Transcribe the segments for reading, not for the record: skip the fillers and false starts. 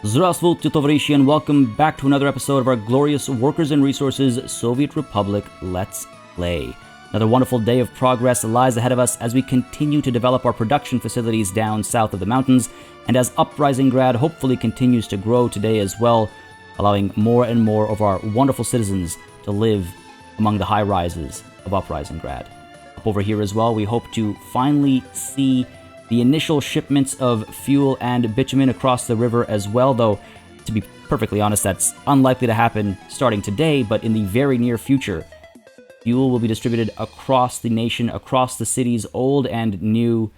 Здравствуйте, товарищи, and welcome back to another episode of our glorious Workers and Resources Soviet Republic Let's Play. Another wonderful day of progress lies ahead of us as we continue to develop our production facilities down south of the mountains, and as Uprisinggrad hopefully continues to grow today as well, allowing more and more of our wonderful citizens to live among the high rises of Uprisinggrad. Up over here as well, we hope to finally see the initial shipments of fuel and bitumen across the river as well, though, to be perfectly honest, that's unlikely to happen starting today, but in the very near future. Fuel will be distributed across the nation, across the cities, old and new.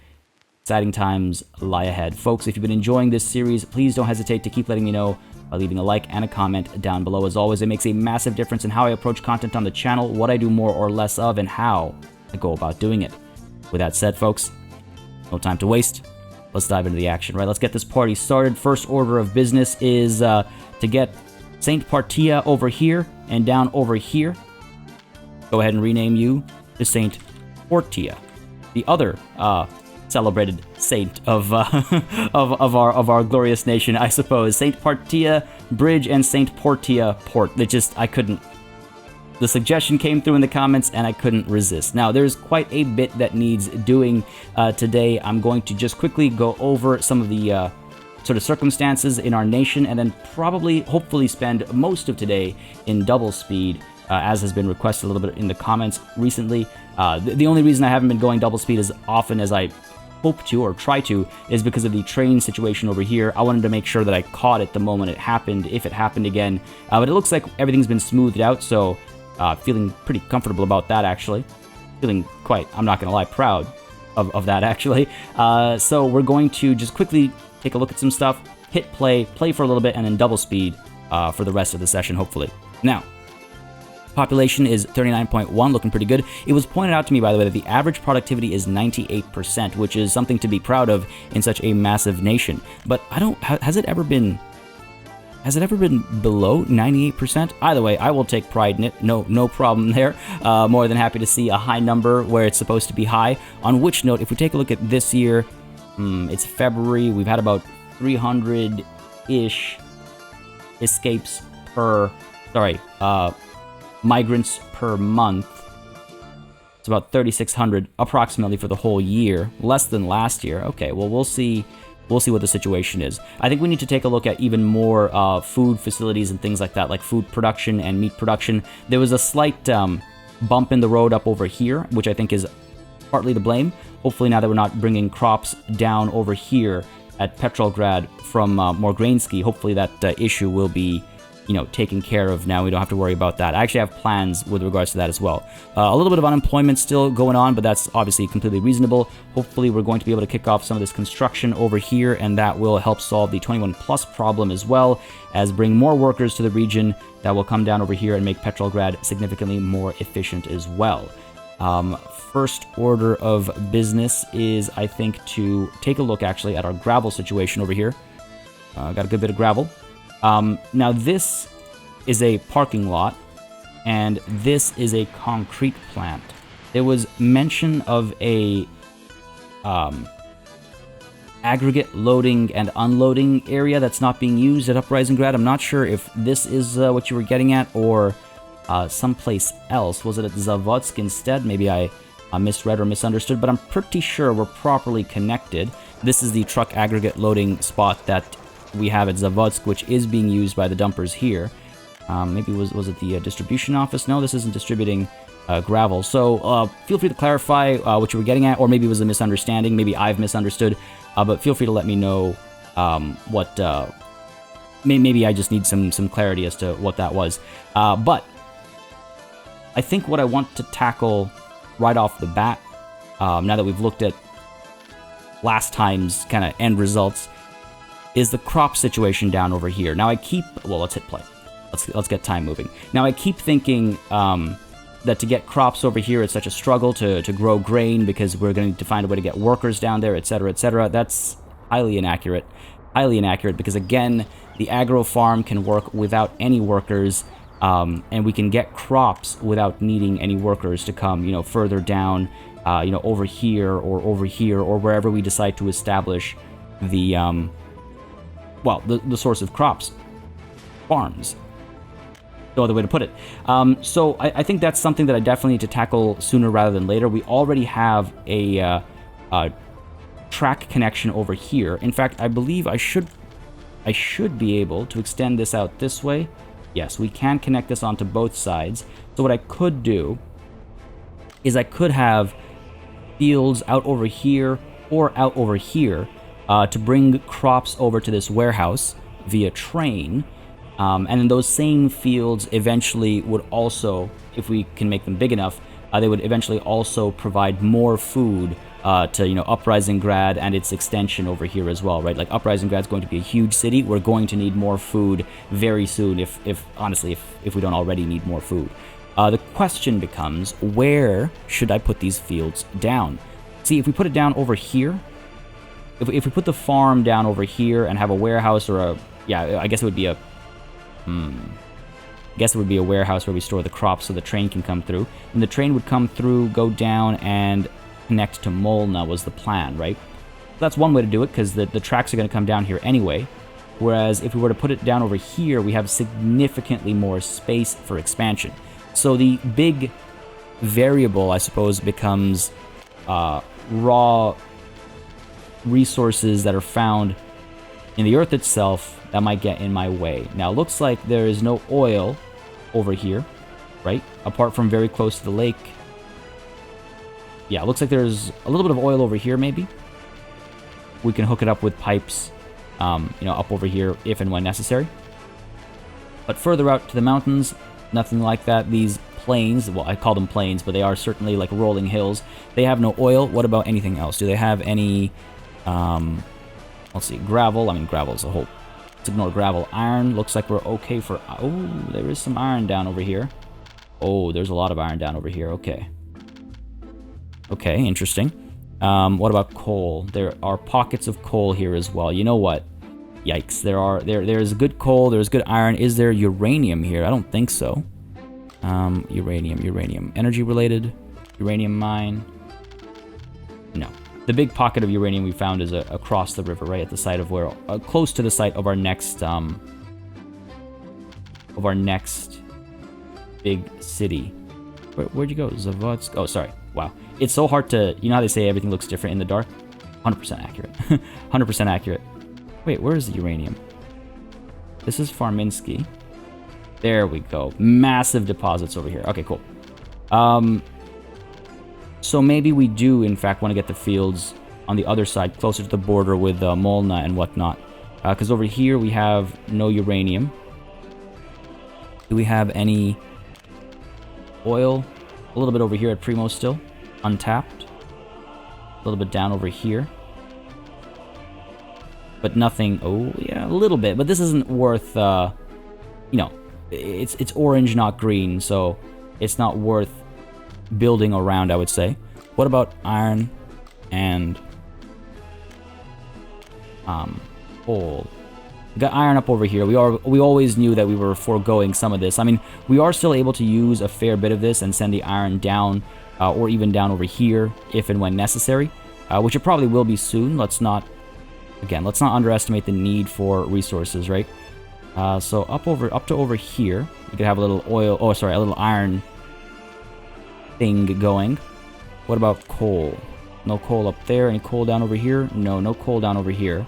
Exciting times lie ahead. Folks, if you've been enjoying this series, please don't hesitate to keep letting me know by leaving a like and a comment down below. As always, it makes a massive difference in how I approach content on the channel, what I do more or less of, and how I go about doing it. With that said, folks, no time to waste. Let's dive into the action, right? Let's get this party started. First order of business is to get Saint Partia over here and down over here. Go ahead and rename you to Saint Portia, the other celebrated saint of our glorious nation, I suppose. Saint Partia Bridge and Saint Portia Port. The suggestion came through in the comments, and I couldn't resist. Now, there's quite a bit that needs doing today. I'm going to just quickly go over some of the sort of circumstances in our nation, and then hopefully spend most of today in double speed, as has been requested a little bit in the comments recently. The only reason I haven't been going double speed as often as I hope to or try to is because of the train situation over here. I wanted to make sure that I caught it the moment it happened, if it happened again. But it looks like everything's been smoothed out, so feeling pretty comfortable about that, actually. Feeling quite, I'm not going to lie, proud of that, actually. So we're going to just quickly take a look at some stuff, hit play for a little bit, and then double speed for the rest of the session, hopefully. Now, population is 39.1, looking pretty good. It was pointed out to me, by the way, that the average productivity is 98%, which is something to be proud of in such a massive nation. But has it ever been below 98%? Either way, I will take pride in it. No problem there. More than happy to see a high number where it's supposed to be high. On which note, if we take a look at this year, it's February. We've had about 300-ish escapes migrants per month. It's about 3,600 approximately for the whole year. Less than last year. Okay, well, we'll see. We'll see what the situation is. I think we need to take a look at even more food facilities and things like that, like food production and meat production. There was a slight bump in the road up over here, which I think is partly to blame. Hopefully now that we're not bringing crops down over here at Petrograd from Morgrainsky, hopefully that issue will be taken care of now. We don't have to worry about that. I actually have plans with regards to that as well. A little bit of unemployment still going on, but that's obviously completely reasonable. Hopefully we're going to be able to kick off some of this construction over here, and that will help solve the 21 plus problem as well as bring more workers to the region that will come down over here and make Petrograd significantly more efficient as well. First order of business is, I think, to take a look actually at our gravel situation over here. Got a good bit of gravel. Now this is a parking lot, and this is a concrete plant. There was mention of a aggregate loading and unloading area that's not being used at Uprisinggrad. I'm not sure if this is what you were getting at, or someplace else. Was it at Zavodsk instead? Maybe I misread or misunderstood, but I'm pretty sure we're properly connected. This is the truck aggregate loading spot that we have at Zavodsk, which is being used by the dumpers here. Maybe was it the distribution office? No, this isn't distributing gravel. So feel free to clarify what you were getting at, or maybe it was a misunderstanding. Maybe I've misunderstood, but feel free to let me know what... maybe I just need some clarity as to what that was. But I think what I want to tackle right off the bat, now that we've looked at last time's kind of end results, is the crop situation down over here. Now let's hit play. Let's get time moving. Now I keep thinking that to get crops over here, it's such a struggle to grow grain because we're going to need to find a way to get workers down there, etc., etc. That's highly inaccurate. Highly inaccurate because, again, the agro farm can work without any workers, and we can get crops without needing any workers to come, further down, over here or wherever we decide to establish the well, the source of crops. Farms. No other way to put it. So I think that's something that I definitely need to tackle sooner rather than later. We already have a track connection over here. In fact, I believe I should be able to extend this out this way. Yes, we can connect this onto both sides. So what I could do is I could have fields out over here or out over here to bring crops over to this warehouse via train. And then those same fields eventually would also, if we can make them big enough, they would eventually also provide more food to, you know, Uprising Grad and its extension over here as well, right? Like, Uprising Grad's going to be a huge city. We're going to need more food very soon, honestly, if we don't already need more food. The question becomes, where should I put these fields down? See, if we put it down over here, if we put the farm down over here and have a warehouse or I guess it would be a warehouse where we store the crops so the train can come through. And the train would come through, go down, and connect to Molna was the plan, right? That's one way to do it, because the tracks are going to come down here anyway. Whereas if we were to put it down over here, we have significantly more space for expansion. So the big variable, I suppose, becomes raw resources that are found in the earth itself that might get in my way. Now, it looks like there is no oil over here, right? Apart from very close to the lake. Yeah, it looks like there's a little bit of oil over here, maybe. We can hook it up with pipes, up over here if and when necessary. But further out to the mountains, nothing like that. These plains, well, I call them plains, but they are certainly like rolling hills. They have no oil. What about anything else? Do they have any, let's see, gravel? I mean, gravel is a whole... Let's ignore gravel. Iron, looks like we're okay for... Oh, there is some iron down over here. Oh, there's a lot of iron down over here. Okay. Okay, interesting. What about coal? There are pockets of coal here as well. You know what? Yikes. There is good coal, there's good iron. Is there uranium here? I don't think so. Uranium. Energy related? Uranium mine? No. The big pocket of uranium we found is across the river, right at the site of where... close to the site of our next... big city. Where'd you go? Zavodsk? Oh, sorry. Wow. It's so hard to... You know how they say everything looks different in the dark? 100% accurate. 100% accurate. Wait, where is the uranium? This is Farminsky. There we go. Massive deposits over here. Okay, cool. So maybe we do, in fact, want to get the fields on the other side, closer to the border with Molna and whatnot. Because over here we have no uranium. Do we have any oil? A little bit over here at Primo still. Untapped. A little bit down over here. But nothing... Oh, yeah, a little bit. But this isn't worth, it's orange, not green, so it's not worth building around, I would say. What about iron and coal? We got iron up over here. We always knew that we were foregoing some of this. I mean, we are still able to use a fair bit of this and send the iron down, or even down over here, if and when necessary, which it probably will be soon. Let's not underestimate the need for resources, right? So up to over here, we could have a little a little iron thing going. What about coal? No coal up there. Any coal down over here? No coal down over here.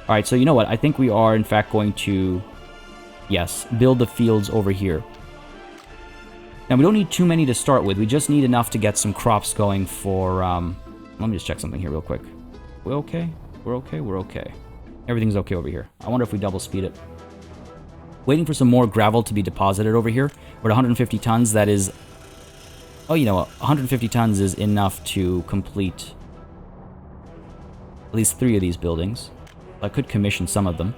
All right, so you know what? I think we are, in fact, going to, yes, build the fields over here. Now, we don't need too many to start with. We just need enough to get some crops going for, let me just check something here real quick. We're okay? We're okay. Everything's okay over here. I wonder if we double speed it. Waiting for some more gravel to be deposited over here. We're at 150 tons. That is... Oh, you know what? 150 tons is enough to complete at least 3 of these buildings. I could commission some of them.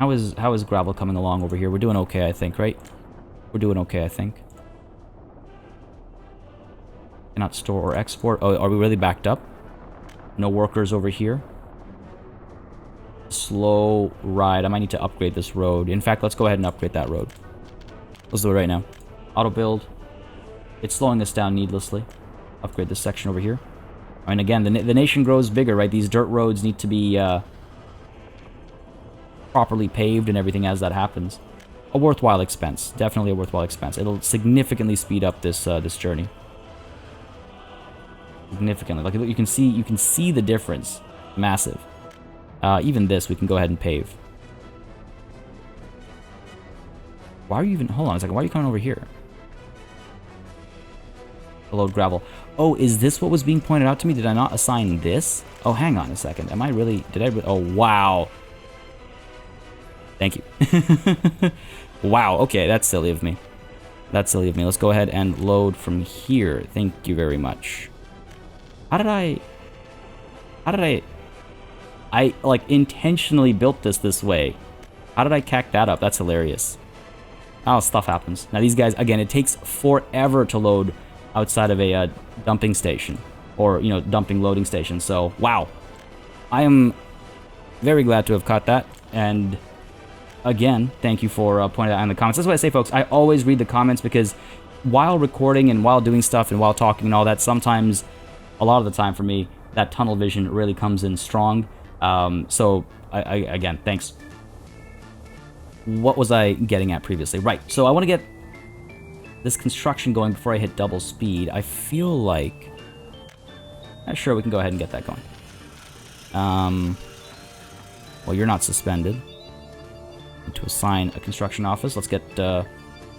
How is gravel coming along over here? We're doing okay, I think, right? We're doing okay, I think. Cannot store or export. Oh, are we really backed up? No workers over here. Slow ride. I might need to upgrade this road. In fact, let's go ahead and upgrade that road. Let's do it right now. Auto build. It's slowing us down needlessly. Upgrade this section over here. And again, the nation grows bigger, right? These dirt roads need to be properly paved and everything as that happens. A worthwhile expense. Definitely a worthwhile expense. It'll significantly speed up this this journey. Significantly. Like you can see the difference. Massive. Even this we can go ahead and pave. Why are you even... Hold on a second. Why are you coming over here? Load gravel. Oh, is this what was being pointed out to me? Did I not assign this? Oh, hang on a second. Am I really... Did I... Oh, wow. Thank you. Wow. Okay, that's silly of me. That's silly of me. Let's go ahead and load from here. Thank you very much. How did I... I, like, intentionally built this way. How did I cack that up? That's hilarious. Oh, stuff happens. Now, these guys, again, it takes forever to load outside of a dumping station. Or, you know, dumping loading station. So, wow. I am very glad to have caught that. And, again, thank you for pointing that out in the comments. That's what I say, folks. I always read the comments because while recording and while doing stuff and while talking and all that, sometimes, a lot of the time for me, that tunnel vision really comes in strong. So, again, thanks. What was I getting at previously? Right, so I want to get this construction going before I hit double speed. I feel like... sure, we can go ahead and get that going. Well, you're not suspended. Need to assign a construction office. Let's get the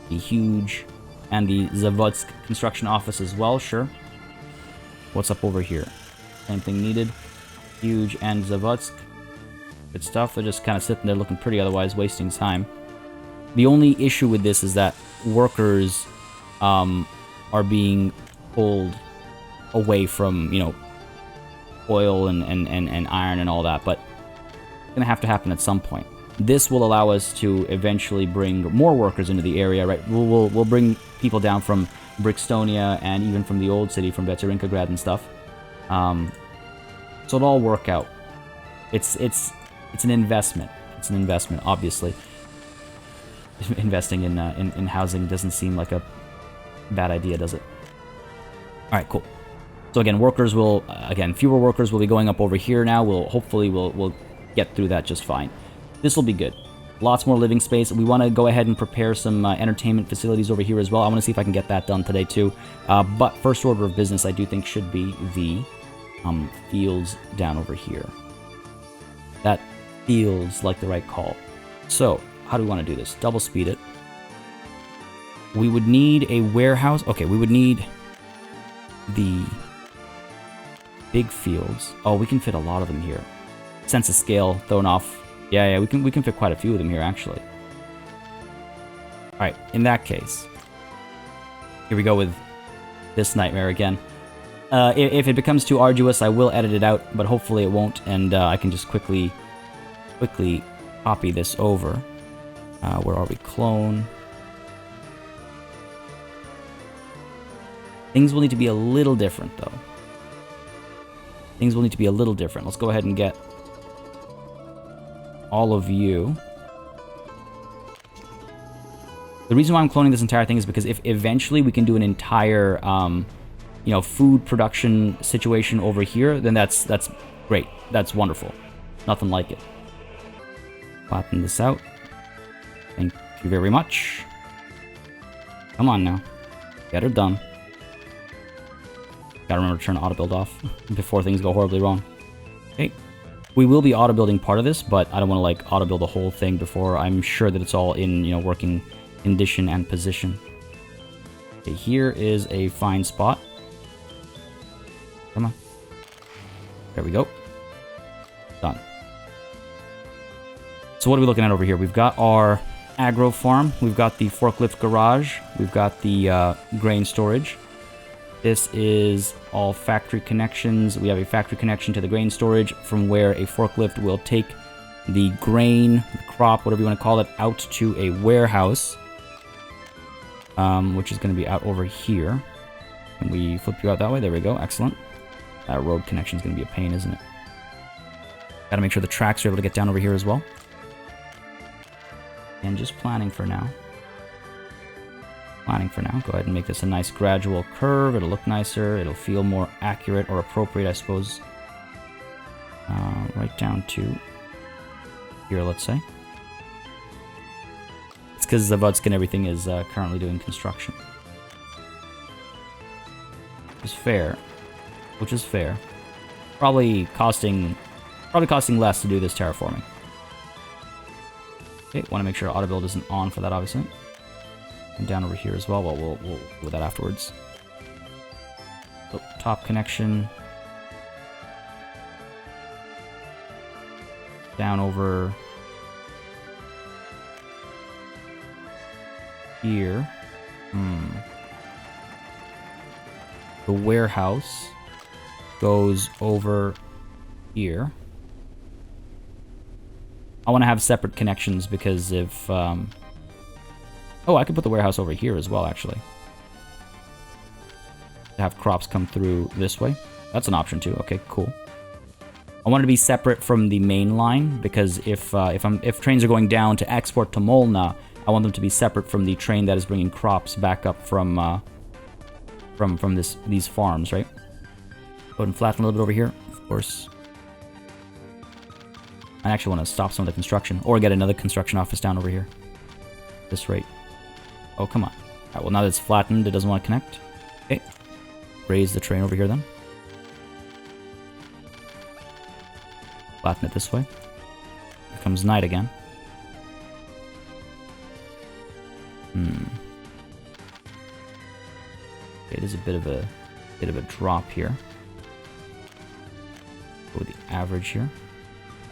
huge and the Zavodsk construction office as well, sure. What's up over here? Same thing needed. Huge and Zavodsk. Good stuff. They're just kind of sitting there looking pretty, otherwise wasting time. The only issue with this is that workers are being pulled away from, you know, oil and iron and all that, but it's going to have to happen at some point. This will allow us to eventually bring more workers into the area, right? We'll bring people down from Brixtonia and even from the old city, from Veterinkagrad and stuff. So it'll all work out. It's an investment. It's an investment, obviously. Investing in housing doesn't seem like a bad idea, does it? All right, cool. So again, fewer workers will be going up over here now. Hopefully we'll get through that just fine. This will be good. Lots more living space. We want to go ahead and prepare some entertainment facilities over here as well. I want to see if I can get that done today too. But first order of business, I do think should be the fields down over here. That feels like the right call. So, how do we want to do this? Double speed it. We would need a warehouse. Okay, we would need the big fields. Oh, we can fit a lot of them here. Sense of scale thrown off. Yeah, we can fit quite a few of them here, actually. All right, in that case, here we go with this nightmare again. If it becomes too arduous, I will edit it out, but hopefully it won't, and I can just quickly copy this over. Where are we? Clone. Things will need to be a little different, though. Things will need to be a little different. Let's go ahead and get all of you. The reason why I'm cloning this entire thing is because if eventually we can do an entire, you know, food production situation over here, then that's great. That's wonderful. Nothing like it. Flatten this out. Thank you very much. Come on now. Get her done. Gotta remember to turn auto build off before things go horribly wrong. Okay. We will be auto building part of this, but I don't want to like auto build the whole thing before I'm sure that it's all in, you know, working condition and position. Okay, here is a fine spot. Come on. There we go. Done. So what are we looking at over here? We've got our agro farm. We've got the forklift garage. We've got the grain storage. This is all factory connections. We have a factory connection to the grain storage from where a forklift will take the grain, the crop, whatever you want to call it, out to a warehouse, which is going to be out over here. Can we flip you out that way? There we go. Excellent. That road connection is going to be a pain, isn't it? Got to make sure the tracks are able to get down over here as well. And just planning for now. Planning for now. Go ahead and make this a nice gradual curve. It'll look nicer. It'll feel more accurate or appropriate, I suppose. Right down to here, let's say. It's because Zavodsk and everything is currently doing construction. Which is fair. Probably costing less to do this terraforming. Okay, want to make sure auto build isn't on for that, obviously. And down over here as well. Well, we'll deal with that afterwards. So, top connection. Down over here. The warehouse goes over here. I want to have separate connections because if... oh, I could put the warehouse over here as well, actually. To have crops come through this way. That's an option too. Okay, cool. I want it to be separate from the main line because if trains are going down to export to Molna, I want them to be separate from the train that is bringing crops back up from these farms, right? Go ahead and flatten a little bit over here, of course. I actually want to stop some of the construction or get another construction office down over here. This rate. Oh, come on. All right, well, now that it's flattened, it doesn't want to connect. Okay. Raise the train over here then. Flatten it this way. Here comes night again. It is a bit of a drop here. Go with the average here.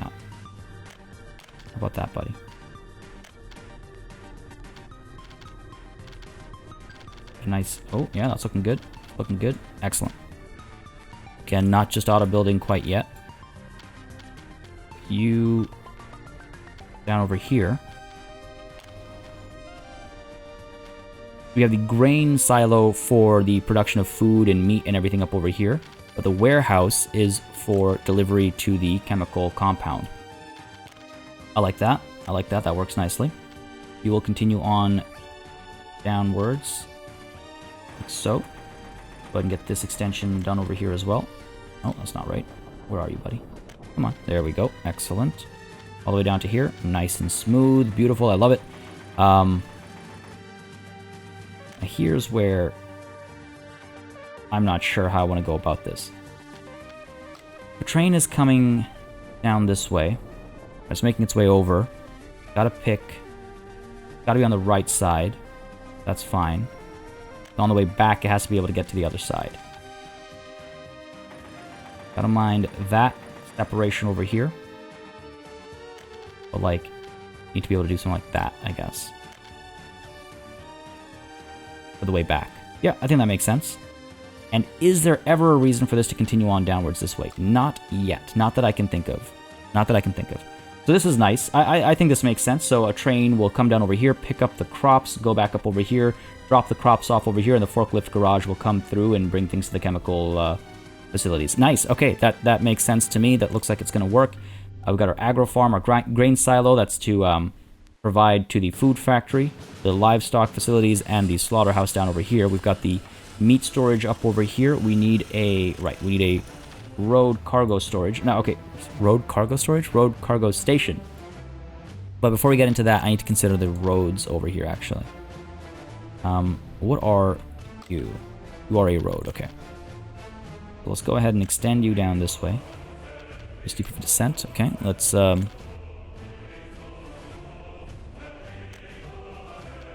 Now, how about that, buddy? Nice. Oh, yeah, that's looking good. Looking good. Excellent. Again, not just auto building quite yet. You down over here. We have the grain silo for the production of food and meat and everything up over here, but the warehouse is for delivery to the chemical compound. I like that. I like that. That works nicely. You will continue on downwards, like so. Go ahead and get this extension done over here as well. Oh, that's not right. Where are you, buddy? Come on. There we go. Excellent. All the way down to here. Nice and smooth. Beautiful. I love it. Here's where I'm not sure how I want to go about this. The train is coming down this way. It's making its way over. Gotta be on the right side. That's fine. On the way back, it has to be able to get to the other side. Gotta mind that separation over here. But, like, need to be able to do something like that, I guess. For the way back. Yeah, I think that makes sense. And is there ever a reason for this to continue on downwards this way? Not yet. Not that I can think of. Not that I can think of. So this is nice. I think this makes sense. So a train will come down over here, pick up the crops, go back up over here, drop the crops off over here, and the forklift garage will come through and bring things to the chemical facilities. Nice. Okay, that makes sense to me. That looks like it's going to work. We've got our agro farm, our grain silo. That's to provide to the food factory, the livestock facilities, and the slaughterhouse down over here. We've got the meat storage up over here. We need a road cargo storage. No, okay, road cargo storage? Road cargo station. But before we get into that, I need to consider the roads over here, actually. What are you? You are a road, okay. So let's go ahead and extend you down this way. Steep of descent, okay. Let's,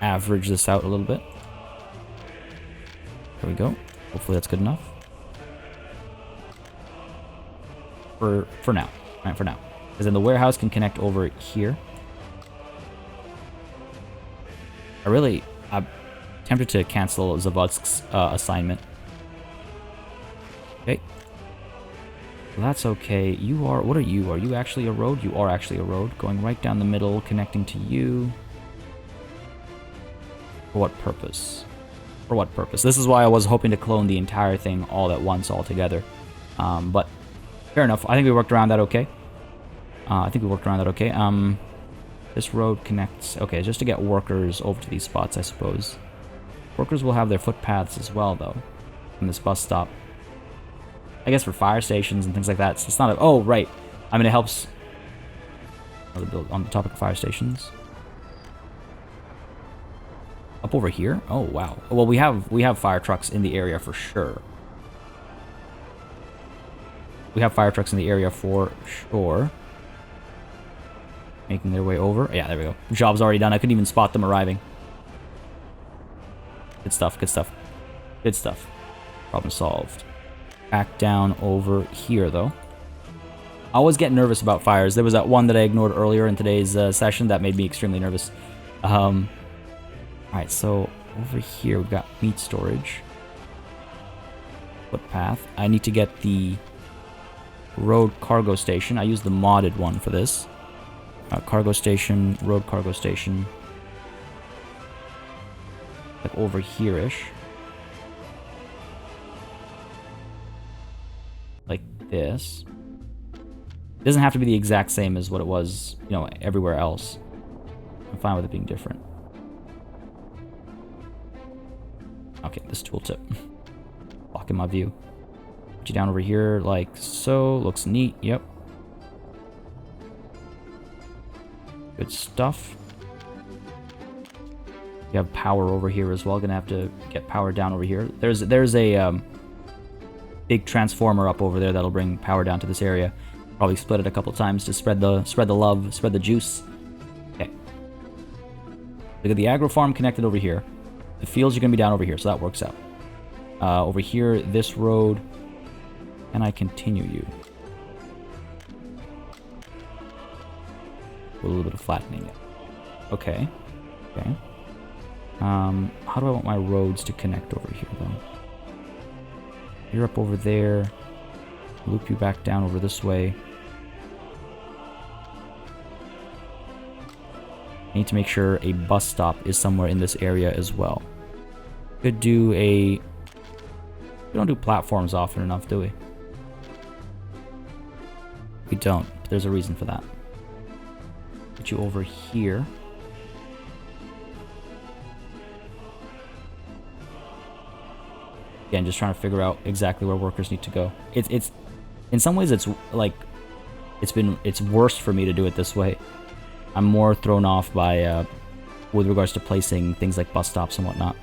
average this out a little bit. There we go. Hopefully that's good enough. For now. Alright, for now. Because then the warehouse can connect over here. I'm tempted to cancel Zavodsk's assignment. Okay. Well, that's okay. What are you? Are you actually a road? You are actually a road. Going right down the middle, connecting to you. For what purpose? For what purpose? This is why I was hoping to clone the entire thing all at once, all together. But fair enough. I think we worked around that okay. This road connects... Okay, just to get workers over to these spots, I suppose. Workers will have their footpaths as well, though, from this bus stop. I guess for fire stations and things like that. So it's not a... Oh, right. I mean, it helps... On the topic of fire stations. Up over here? Oh, wow. Well, we have fire trucks in the area for sure. We have fire trucks in the area for sure. Making their way over. Yeah, there we go. Job's already done. I couldn't even spot them arriving. Good stuff, good stuff. Good stuff. Problem solved. Back down over here, though. I always get nervous about fires. There was that one that I ignored earlier in today's session that made me extremely nervous. Alright, so over here we've got meat storage. Footpath. I need to get the road cargo station. I use the modded one for this. Cargo station, road cargo station. Like over here-ish. Like this. It doesn't have to be the exact same as what it was, you know, everywhere else. I'm fine with it being different. Okay, this tooltip. Blocking my view. Put you down over here like so. Looks neat. Yep. Good stuff. You have power over here as well. Gonna have to get power down over here. There's a big transformer up over there that'll bring power down to this area. Probably split it a couple times to spread the love, spread the juice. Okay. Look at the agro farm connected over here. The fields are gonna be down over here, so that works out. Over here, this road. Can I continue you? A little bit of flattening it. Okay. Okay. How do I want my roads to connect over here, though? You're up over there. Loop you back down over this way. I need to make sure a bus stop is somewhere in this area as well. Could do a... We don't do platforms often enough, do we? We don't, but there's a reason for that. Put you over here. Again, just trying to figure out exactly where workers need to go. It's in some ways it's like it's worse for me to do it this way. I'm more thrown off by with regards to placing things like bus stops and whatnot.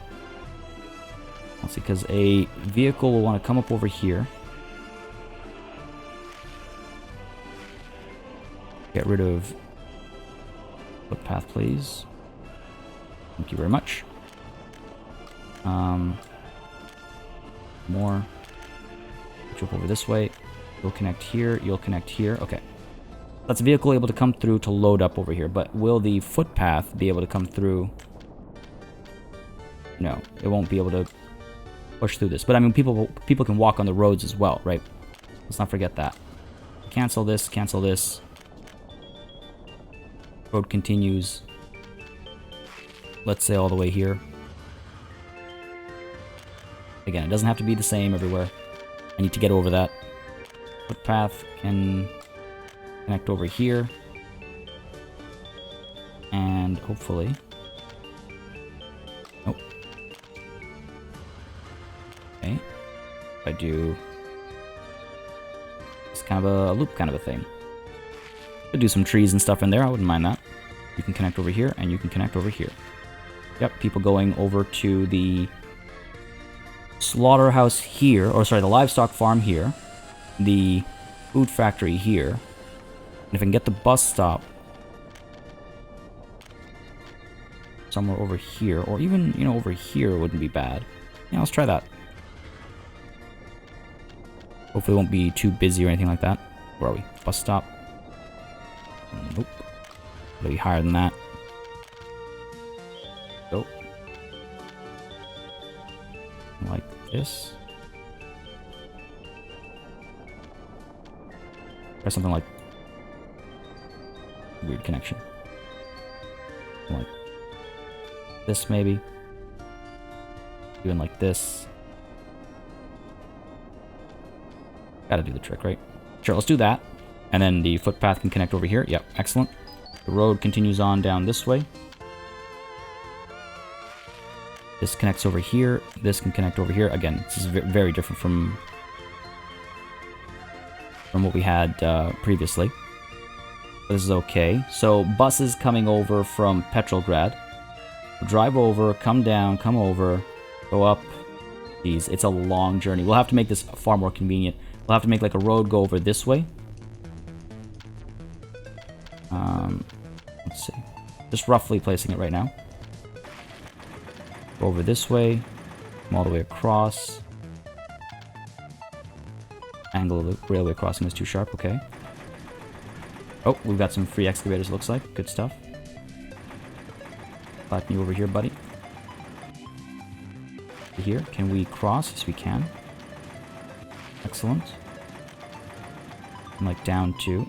Let's see, because a vehicle will want to come up over here. Get rid of footpath, please. Thank you very much. More. Jump over this way. You'll connect here. You'll connect here. Okay. That's a vehicle able to come through to load up over here. But will the footpath be able to come through? No, it won't be able to push through this. But I mean, people can walk on the roads as well, right? Let's not forget that. Cancel this. Cancel this. Road continues. Let's say all the way here. Again, it doesn't have to be the same everywhere. I need to get over that. Footpath can connect over here. And hopefully... Nope. Okay. If I do... It's kind of a loop kind of a thing. Could do some trees and stuff in there, I wouldn't mind that. You can connect over here, and you can connect over here. Yep, people going over to the slaughterhouse here, or sorry, the livestock farm here, the food factory here, and if I can get the bus stop somewhere over here, or even, you know, over here wouldn't be bad. Yeah, let's try that. Hopefully it won't be too busy or anything like that. Where are we? Bus stop. Nope. It'll be higher than that. Go. Like this. Or something like weird connection. Like this maybe. Even like this. Gotta do the trick, right? Sure, let's do that. And then the footpath can connect over here. Yep, excellent. The road continues on down this way. This connects over here. This can connect over here. Again, this is very different from what we had previously. But this is okay. So buses coming over from Petrograd. Drive over, come down, come over, go up. Jeez, it's a long journey. We'll have to make this far more convenient. We'll have to make like a road go over this way. Let's see. Just roughly placing it right now. Go over this way. Come all the way across. Angle of the railway crossing is too sharp. Okay. Oh, we've got some free excavators, looks like. Good stuff. Flatten you over here, buddy. Here. Can we cross? Yes, we can. Excellent. And like down to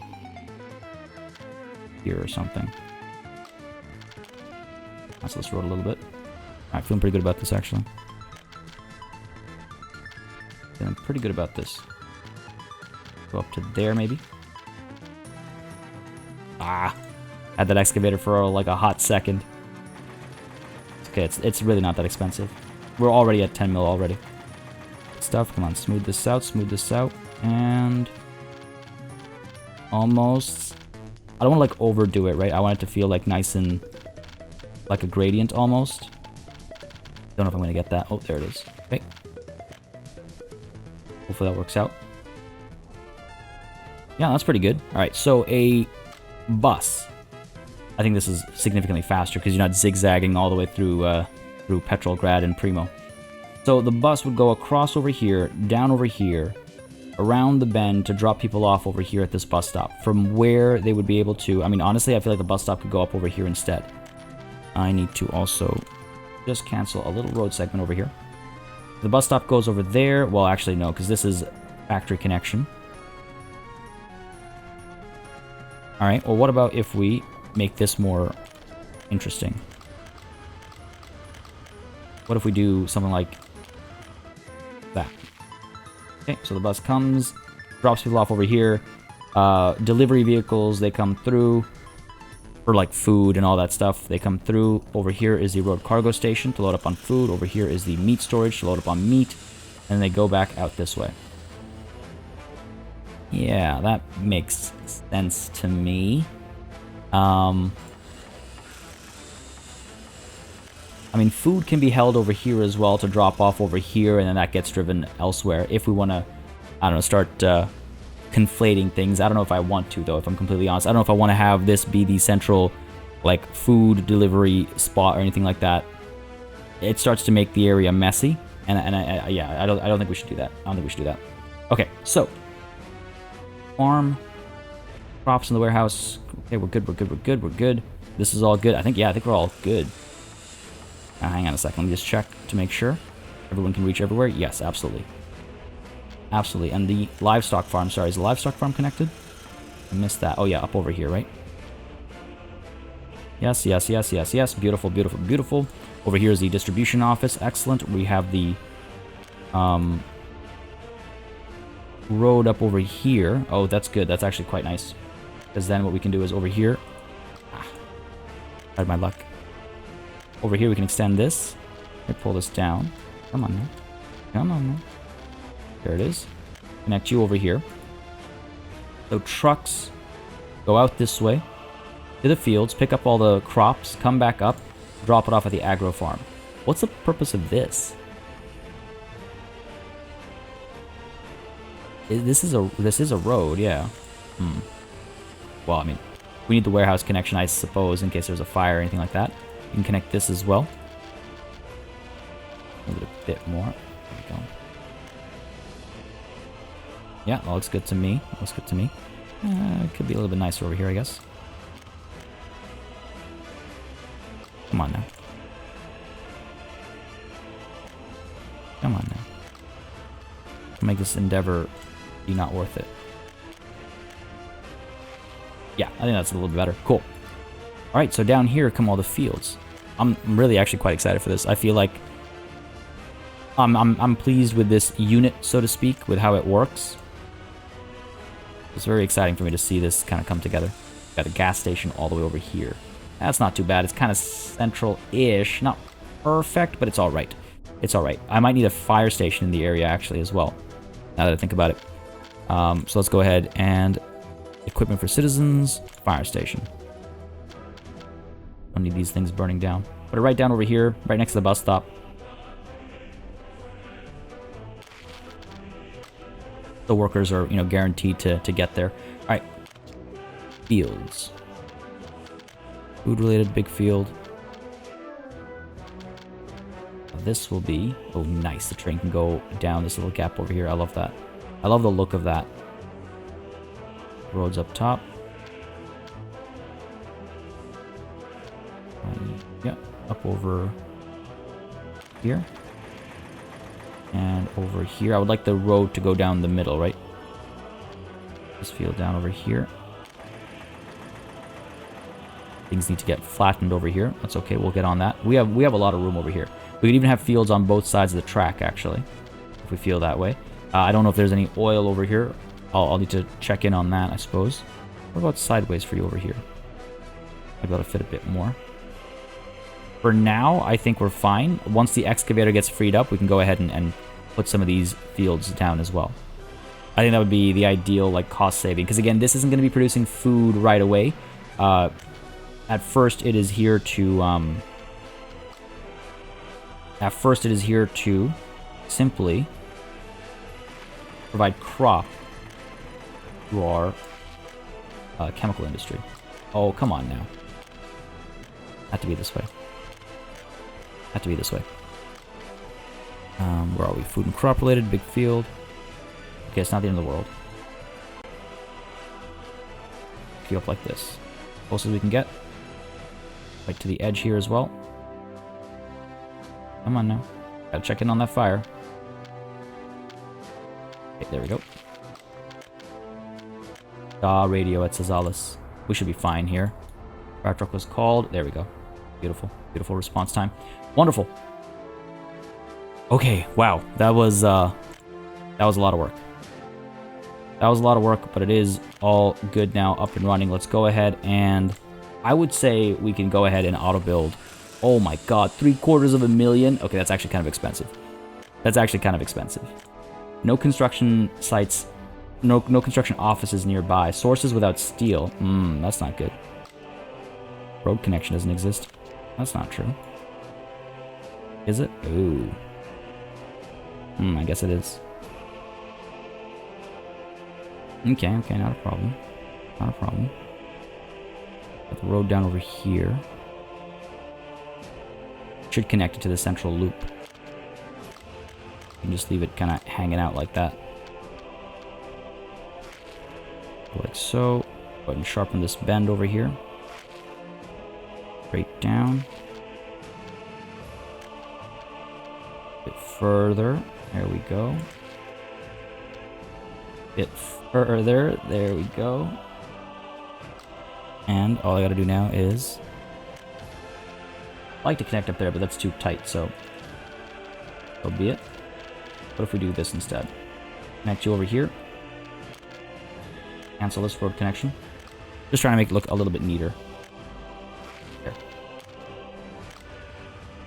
here or something. Let's this road a little bit. Alright, feeling pretty good about this, actually. Feeling pretty good about this. Go up to there, maybe. Ah! Had that excavator for like a hot second. Okay, it's really not that expensive. We're already at 10 mil already. Stuff, come on, smooth this out, and almost. I don't want to like overdo it, right? I want it to feel like nice and like a gradient almost. Don't know if I'm gonna get that. Oh, there it is. Okay. Hopefully that works out. Yeah, that's pretty good. All right, so a bus. I think this is significantly faster because you're not zigzagging all the way through through Petrolgrad and Primo. So the bus would go across over here, down over here, around the bend to drop people off over here at this bus stop. From where they would be able to... I mean, honestly, I feel like the bus stop could go up over here instead. I need to also just cancel a little road segment over here. The bus stop goes over there. Well, actually, no, because this is factory connection. Alright, well, what about if we make this more interesting? What if we do something like that? Okay, so the bus comes, drops people off over here. Delivery vehicles, they come through for like food and all that stuff. They come through. Over here is the road cargo station to load up on food. Over here is the meat storage to load up on meat. And they go back out this way. Yeah, that makes sense to me. I mean, food can be held over here as well to drop off over here, and then that gets driven elsewhere. If we want to, I don't know, start conflating things. I don't know if I want to, though, if I'm completely honest. I don't know if I want to have this be the central, like, food delivery spot or anything like that. It starts to make the area messy, yeah, I don't think we should do that. I don't think we should do that. Okay, so farm, crops in the warehouse. Okay, we're good. This is all good. I think we're all good. Now, hang on a second. Let me just check to make sure. Everyone can reach everywhere? Yes, absolutely. Absolutely. And the livestock farm, sorry, is the livestock farm connected? I missed that. Oh, yeah, up over here, right? Yes. Beautiful. Over here is the distribution office. Excellent. We have the road up over here. Oh, that's good. That's actually quite nice. Because then what we can do is over here. Tried my luck. Over here we can extend this. Let me pull this down. Come on now. There it is. Connect you over here. So trucks go out this way to the fields, pick up all the crops, come back up, drop it off at the agro farm. What's the purpose of this? This is a road, yeah. Well, I mean, we need the warehouse connection, I suppose, in case there's a fire or anything like that. You can connect this as well. Move it a bit more. There we go. Yeah, that looks good to me. It could be a little bit nicer over here, I guess. Come on now. Make this endeavor be not worth it. Yeah, I think that's a little bit better. Cool. Alright, so down here come all the fields. I'm really actually quite excited for this. I feel like I'm pleased with this unit, so to speak, with how it works. It's very exciting for me to see this kind of come together. Got a gas station all the way over here. That's not too bad. It's kind of central-ish. Not perfect, but it's alright. I might need a fire station in the area, actually, as well, now that I think about it. So let's go ahead and equipment for citizens, fire station. Don't need these things burning down. Put it right down over here, right next to the bus stop. The workers are, you know, guaranteed to get there. All right. Fields. Food-related big field. This will be... Oh, nice. The train can go down this little gap over here. I love that. I love the look of that. Roads up top. Yeah, up over here. And over here. I would like the road to go down the middle, right? This field down over here. Things need to get flattened over here. That's okay, we'll get on that. We have a lot of room over here. We could even have fields on both sides of the track, actually, if we feel that way. I don't know if there's any oil over here. I'll need to check in on that, I suppose. What about sideways for you over here? I've got to fit a bit more. For now, I think we're fine. Once the excavator gets freed up, we can go ahead and put some of these fields down as well. I think that would be the ideal, like, cost saving. Because again, this isn't going to be producing food right away. At first, it is here to... simply provide crop to our chemical industry. Oh, come on now. Had to be this way. Had to be this way. Where are we? Food and crop related, big field. Okay, it's not the end of the world. Queue up like this. Close as we can get. Right to the edge here as well. Come on now. Gotta check in on that fire. Okay, there we go. Radio at Cazalis. We should be fine here. Fire truck was called. There we go. Beautiful. Beautiful response time. Wonderful. Okay, wow. That was a lot of work. That was a lot of work, but it is all good now, up and running. Let's go ahead and... I would say we can go ahead and auto-build. Oh my god, 750,000. Okay, that's actually kind of expensive. That's actually kind of expensive. No construction sites... No construction offices nearby. Sources without steel. That's not good. Road connection doesn't exist. That's not true. Is it? Ooh. I guess it is. Okay, not a problem. Not a problem. Got the road down over here. Should connect it to the central loop. And just leave it kind of hanging out like that. Like so. Go ahead and sharpen this bend over here. Straight down. A bit further. There we go. Bit further. There we go. And all I gotta do now is... I like to connect up there, but that's too tight, so... So be it. What if we do this instead? Connect you over here. Cancel this road connection. Just trying to make it look a little bit neater. There.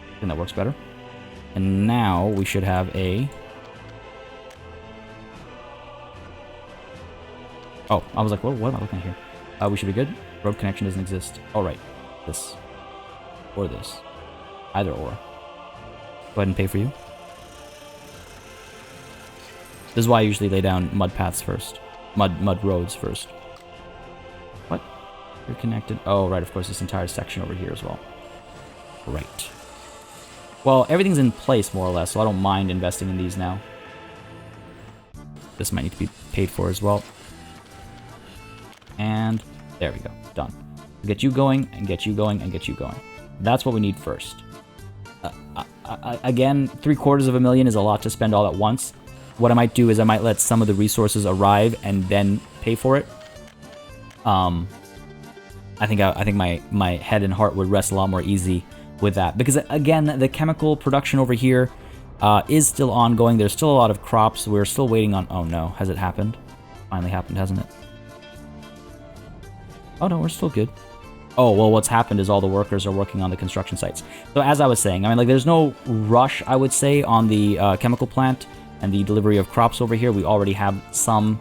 I think that works better. And now we should have a... Oh, I was like, what am I looking at here? We should be good. Road connection doesn't exist. All right. This. Or this. Either or. Go ahead and pay for you. This is why I usually lay down mud paths first. Mud roads first. What? You're connected. Oh, right. Of course, this entire section over here as well. Right. Well, everything's in place, more or less, so I don't mind investing in these now. This might need to be paid for as well. And there we go. Done. Get you going, and get you going, and get you going. That's what we need first. Again, 750,000 is a lot to spend all at once. What I might do is I might let some of the resources arrive and then pay for it. I think my head and heart would rest a lot more easy with that. Because, again, the chemical production over here is still ongoing. There's still a lot of crops. We're still waiting on... Oh, no. Has it happened? Finally happened, hasn't it? Oh, no, we're still good. Oh, well, what's happened is all the workers are working on the construction sites. So, as I was saying, I mean, like, there's no rush, I would say, on the chemical plant and the delivery of crops over here. We already have some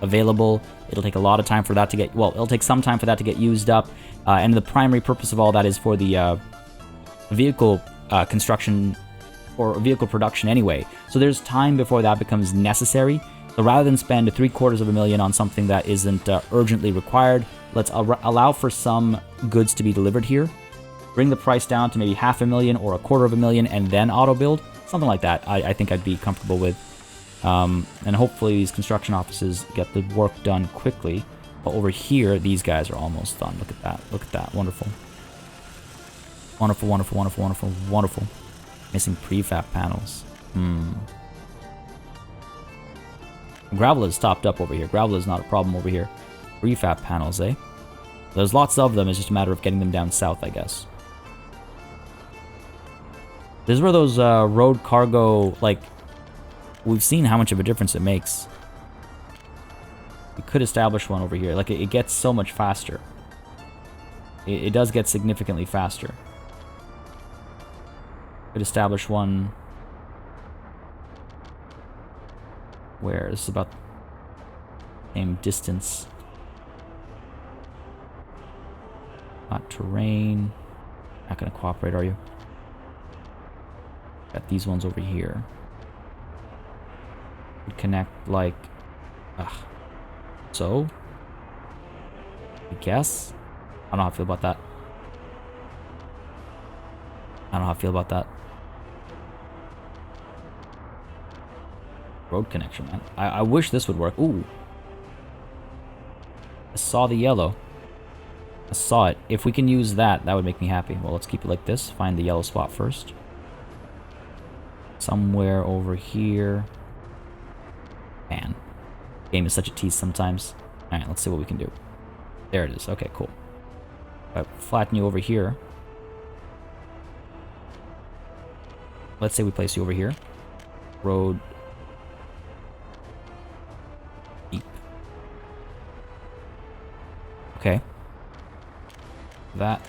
available. It'll take a lot of time for that to get... Well, it'll take some time for that to get used up. And the primary purpose of all that is for the vehicle construction or vehicle production anyway. So there's time before that becomes necessary. So rather than spend $750,000 on something that isn't urgently required, let's allow for some goods to be delivered here. Bring the price down to maybe $500,000 or $250,000 and then auto build. Something like that I think I'd be comfortable with. And hopefully these construction offices get the work done quickly. But over here, these guys are almost done. Look at that. Look at that. Wonderful. Wonderful, wonderful, wonderful, wonderful, wonderful. Missing prefab panels. Gravel is topped up over here. Gravel is not a problem over here. Prefab panels, eh? There's lots of them. It's just a matter of getting them down south, I guess. This is where those road cargo, like, we've seen how much of a difference it makes. We could establish one over here. Like, it gets so much faster. It does get significantly faster. Could establish one. Where? This is about the same distance. Not terrain. Not going to cooperate, are you? Got these ones over here. Could connect like... so? I guess? I don't know how I feel about that. I don't know how I feel about that. Road connection, man. I wish this would work. Ooh. I saw the yellow. I saw it. If we can use that, that would make me happy. Well, let's keep it like this. Find the yellow spot first. Somewhere over here. Man. Game is such a tease sometimes. Alright, let's see what we can do. There it is. Okay, cool. If I flatten you over here. Let's say we place you over here. Road. Deep. Okay. That.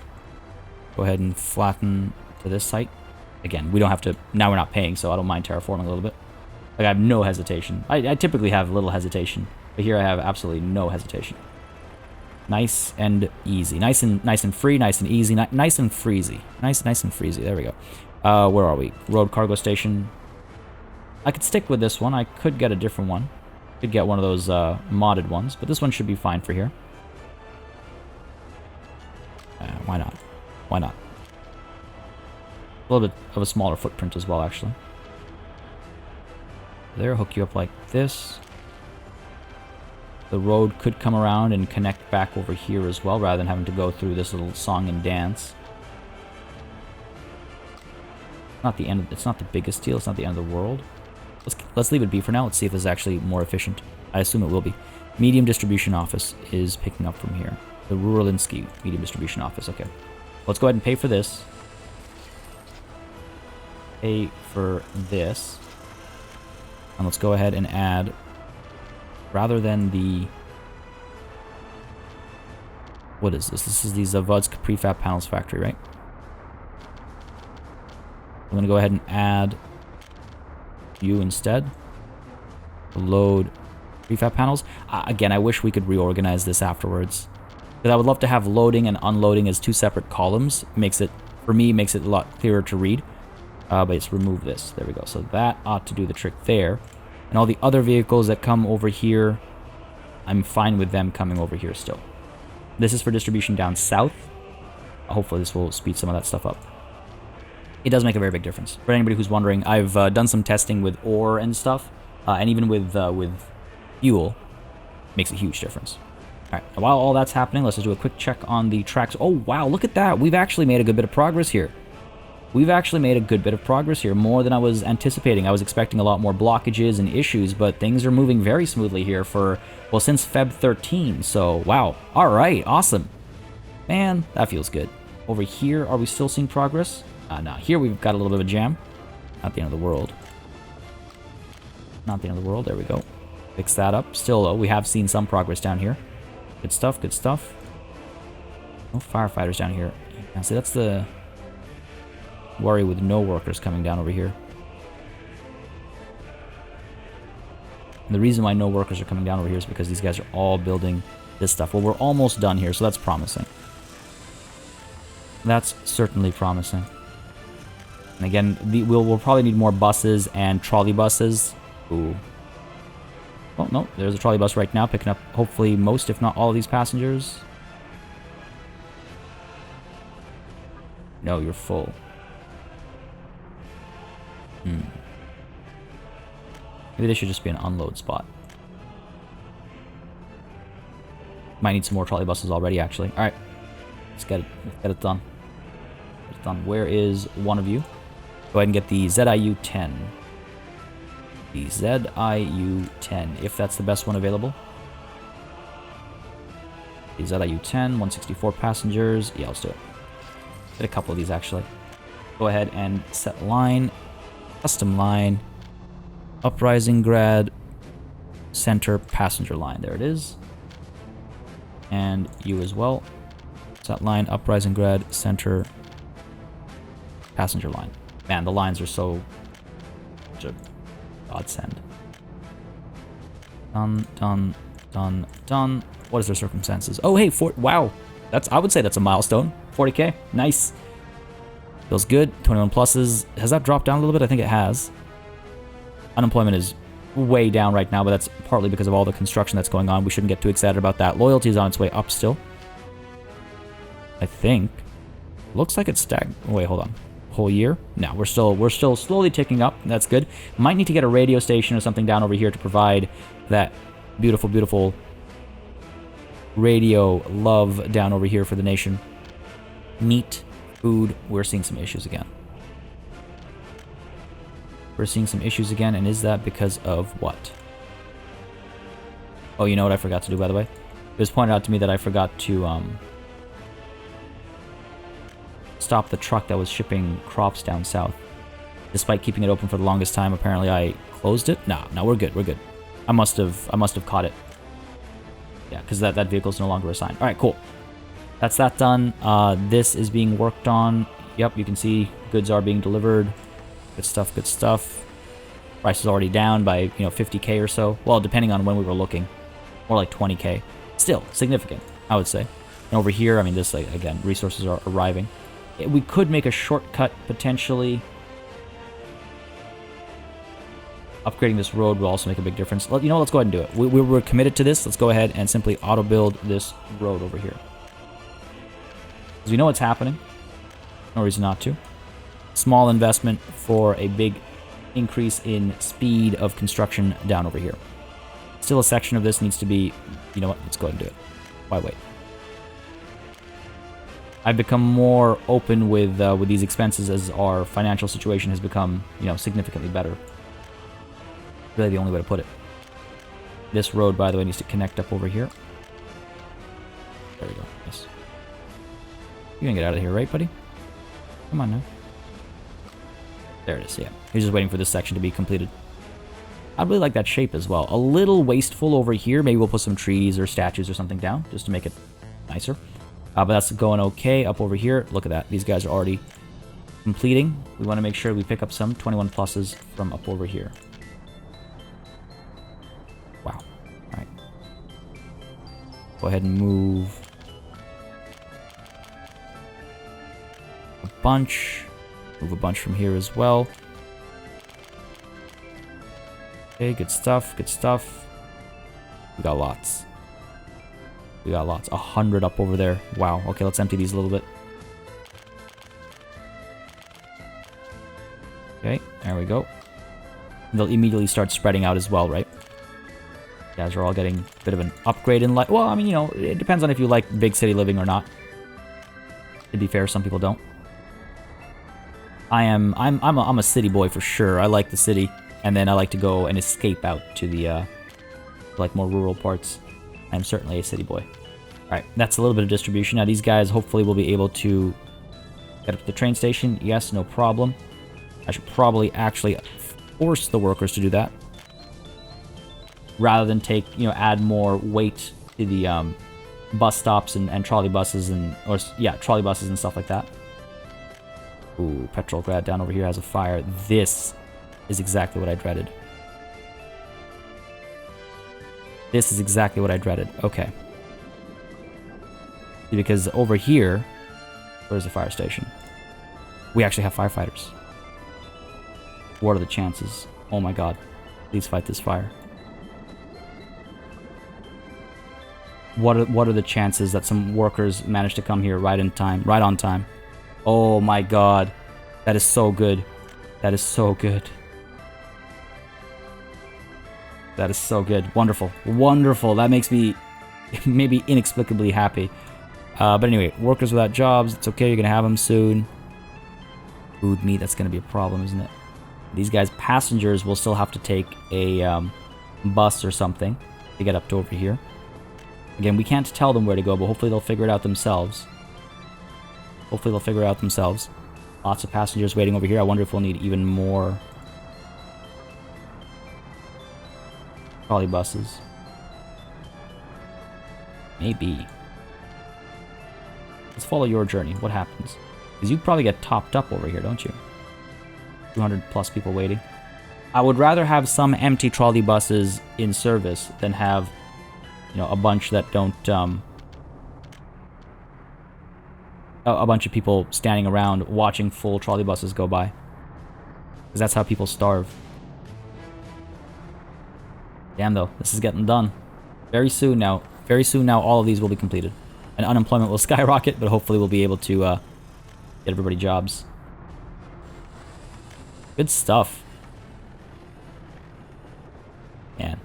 Go ahead and flatten to this site. Again, we don't have to... Now we're not paying, so I don't mind terraforming a little bit. Like, I have no hesitation. I typically have little hesitation. But here I have absolutely no hesitation. Nice and easy. Nice and free, nice and easy. Nice and freezy. Nice and freezy. There we go. Where are we? Road cargo station. I could stick with this one. I could get a different one. Could get one of those modded ones. But this one should be fine for here. Why not? Why not? A little bit of a smaller footprint as well, actually. There, hook you up like this. The road could come around and connect back over here as well, rather than having to go through this little song and dance. Not the end. It's not the biggest deal. It's not the end of the world. Let's leave it be for now. Let's see if this is actually more efficient. I assume it will be. Medium distribution office is picking up from here. The Ruralinsky medium distribution office. Okay. Let's go ahead and pay for this. Pay for this. And let's go ahead and add, rather than the... What is this? This is the Zavodsk prefab panels factory, right? I'm going to go ahead and add you instead. Load prefab panels. Again, I wish we could reorganize this afterwards. Because I would love to have loading and unloading as two separate columns. Makes it, for me, makes it a lot clearer to read. But let's remove this. There we go. So that ought to do the trick there. And all the other vehicles that come over here, I'm fine with them coming over here still. This is for distribution down south. Hopefully this will speed some of that stuff up. It does make a very big difference. For anybody who's wondering, I've done some testing with ore and stuff. And even with fuel, makes a huge difference. Alright, while all that's happening, let's just do a quick check on the tracks. Oh, wow, look at that. We've actually made a good bit of progress here. We've actually made a good bit of progress here, more than I was anticipating. I was expecting a lot more blockages and issues, but things are moving very smoothly here for, well, since Feb 13. So, wow. All right, awesome. Man, that feels good. Over here, are we still seeing progress? No, here we've got a little bit of a jam. Not the end of the world. Not the end of the world. There we go. Fix that up. Still, though, we have seen some progress down here. Good stuff, good stuff. No firefighters down here. Now, see, that's the... worry with no workers coming down over here. And the reason why no workers are coming down over here is because these guys are all building this stuff. Well, we're almost done here, so that's promising. That's certainly promising. And again, we'll probably need more buses and trolley buses. Ooh. Oh, no, there's a trolley bus right now picking up hopefully most, if not all of these passengers. No, you're full. Maybe this should just be an unload spot. Might need some more trolley buses already, actually. Alright. Let's get it done. Get it done. Where is one of you? Go ahead and get the ZIU-10. The ZIU-10, if that's the best one available. The ZIU-10, 164 passengers. Yeah, let's do it. Get a couple of these, actually. Go ahead and set line. Custom line. Uprising grad. Center passenger line. There it is. And you as well. Set line, uprising grad, center passenger line. Man, the lines are so such a godsend. Done, done, done, done. What is their circumstances? Oh, hey, wow. I would say that's a milestone. 40k, nice. Feels good. 21 pluses. Has that dropped down a little bit? I think it has. Unemployment is way down right now, but that's partly because of all the construction that's going on. We shouldn't get too excited about that. Loyalty is on its way up still. I think. Looks like it's stagnant. Wait, hold on. Whole year? No, we're still slowly ticking up. That's good. Might need to get a radio station or something down over here to provide that beautiful, beautiful radio love down over here for the nation. Meat, food. We're seeing some issues again. We're seeing some issues again, and is that because of what? Oh, you know what I forgot to do, by the way? It was pointed out to me that I forgot to stop the truck that was shipping crops down south. Despite keeping it open for the longest time, apparently I closed it. No, we're good, we're good. I must have caught it. Yeah, because that vehicle's no longer assigned. All right, cool. That's that done. This is being worked on. Yep, you can see goods are being delivered. Good stuff, good stuff. Price is already down by, 50k or so. Well, depending on when we were looking. More like 20k. Still, significant, I would say. And over here, I mean, this, again, resources are arriving. We could make a shortcut, potentially. Upgrading this road will also make a big difference. You know what, let's go ahead and do it. We were committed to this. Let's go ahead and simply auto-build this road over here. Because we know what's happening. No reason not to. Small investment for a big increase in speed of construction down over here. Still a section of this needs to be, you know what, let's go ahead and do it. Why wait? I've become more open with these expenses as our financial situation has become, significantly better. Really the only way to put it. This road, by the way, needs to connect up over here. There we go. Yes. You can get out of here, right, buddy? Come on now. There it is, yeah. He's just waiting for this section to be completed. I really like that shape as well. A little wasteful over here. Maybe we'll put some trees or statues or something down just to make it nicer. But that's going okay. Up over here, look at that. These guys are already completing. We want to make sure we pick up some 21 pluses from up over here. Wow. All right. Go ahead and move a bunch. Move a bunch from here as well. Okay, good stuff, good stuff. We got lots. We got lots. 100 up over there. Wow. Okay, let's empty these a little bit. Okay, there we go. They'll immediately start spreading out as well, right? You guys are all getting a bit of an upgrade in life. Well, I mean, it depends on if you like big city living or not. To be fair, some people don't. I'm a city boy for sure. I like the city, and then I like to go and escape out to the like more rural parts. I'm certainly a city boy. All right, that's a little bit of distribution. Now these guys hopefully will be able to get up to the train station. Yes, no problem. I should probably actually force the workers to do that rather than take, add more weight to the bus stops and trolley buses trolley buses and stuff like that. Ooh, Petrolgrad down over here has a fire. This is exactly what I dreaded. This is exactly what I dreaded. Okay. Because over here, Where's the fire station? We actually have firefighters. What are the chances? Oh my god. Please fight this fire. What are the chances that some workers manage to come here right in time, right on time? Oh my god. That is so good. That is so good. That is so good. Wonderful. Wonderful. That makes me maybe inexplicably happy. But anyway, workers without jobs, it's okay, you're gonna have them soon. Food, meat, that's gonna be a problem, isn't it? These guys, passengers, will still have to take a bus or something to get up to over here. Again, we can't tell them where to go, but hopefully they'll figure it out themselves. Hopefully they'll figure it out themselves. Lots of passengers waiting over here. I wonder if we'll need even more trolley buses. Maybe. Let's follow your journey. What happens? Because you probably get topped up over here, don't you? 200 plus people waiting. I would rather have some empty trolley buses in service than have, you know, a bunch that don't, a bunch of people standing around watching full trolley buses go by. Because that's how people starve. Damn though, this is getting done. Very soon now, all of these will be completed. And unemployment will skyrocket, but hopefully we'll be able to get everybody jobs. Good stuff. Man.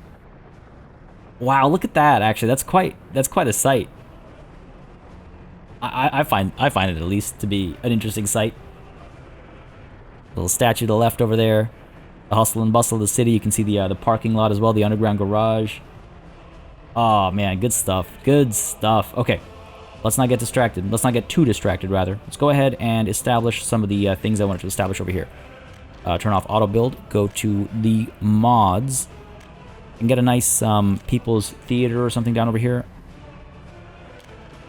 Wow, look at that, actually. That's quite a sight. I find it at least to be an interesting sight. Little statue to the left over there. The hustle and bustle of the city. You can see the parking lot as well, the underground garage. Oh man, good stuff. Good stuff. Okay, let's not get distracted. Let's not get too distracted, rather. Let's go ahead and establish some of the things I wanted to establish over here. Turn off auto build. Go to the mods. And get a nice people's theater or something down over here.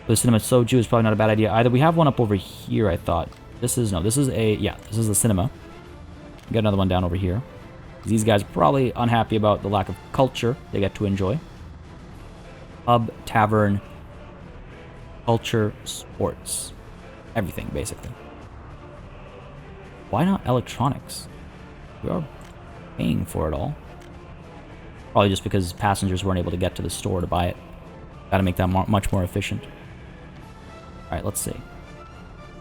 The cinema soju is probably not a bad idea either. We have one up over here, I thought. This is the cinema. Get another one down over here. These guys are probably unhappy about the lack of culture they get to enjoy. Pub, tavern, culture, sports. Everything, basically. Why not electronics? We are paying for it all. Probably just because passengers weren't able to get to the store to buy it. Gotta make that much more efficient. Alright, let's see.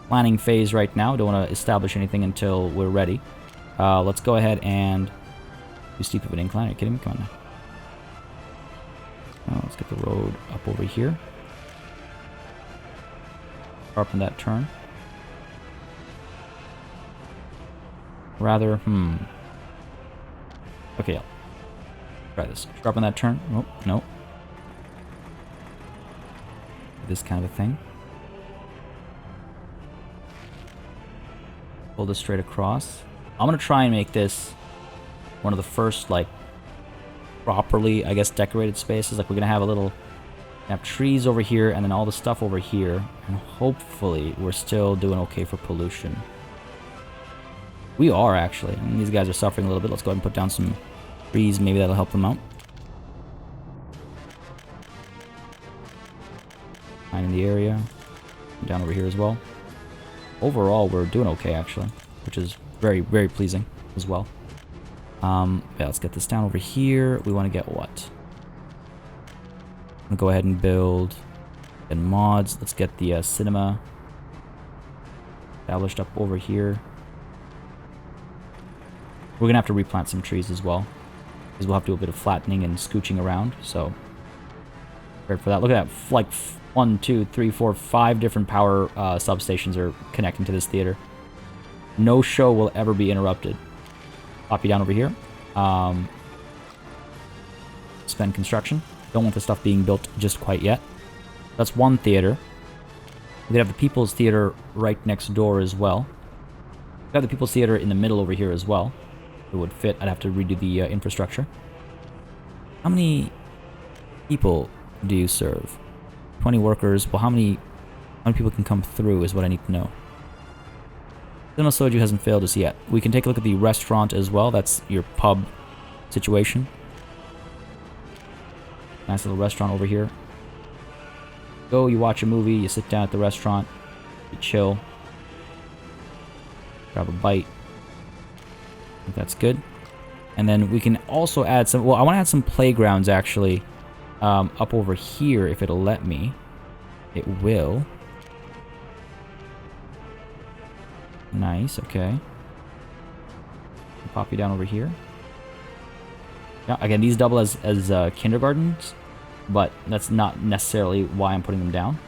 Planning phase right now. Don't want to establish anything until we're ready. Let's go ahead and... Too steep of an incline. Are you kidding me? Come on now. Let's get the road up over here. Sharpen that turn. Rather, Okay, yeah. Try this. Sharpen that turn. Oh, no. This kind of a thing. Pull this straight across. I'm gonna try and make this one of the first, like, properly, I guess, decorated spaces. Like, we're gonna have a little... have trees over here, and then all the stuff over here. And hopefully, we're still doing okay for pollution. We are, actually. And these guys are suffering a little bit. Let's go ahead and put down some trees. Maybe that'll help them out. Fine in the area. Down over here as well. Overall, we're doing okay, actually. Which is very, very pleasing as well. Yeah, let's get this down over here. We want to get what? We'll go ahead and build and mods. Let's get the cinema established up over here. We're gonna have to replant some trees as well, because we'll have to do a bit of flattening and scooching around. So, prepared for that. Look at that! Like 1, 2, 3, 4, 5 different power substations are connecting to this theater. No show will ever be interrupted. Copy down over here. Spend construction. Don't want the stuff being built just quite yet. That's one theater. We could have the People's Theater right next door as well. We have the People's Theater in the middle over here as well. It would fit. I'd have to redo the infrastructure. How many people do you serve? 20 workers. Well, how many people can come through is what I need to know. Cinema Soju hasn't failed us yet. We can take a look at the restaurant as well. That's your pub situation. Nice little restaurant over here. Go, you watch a movie, you sit down at the restaurant. Chill. Grab a bite. I think that's good. And then we can also add some... Well, I want to add some playgrounds, actually, up over here, if it'll let me. It will. Nice, okay. Pop you down over here. Yeah, again, these double as kindergartens, but that's not necessarily why I'm putting them down.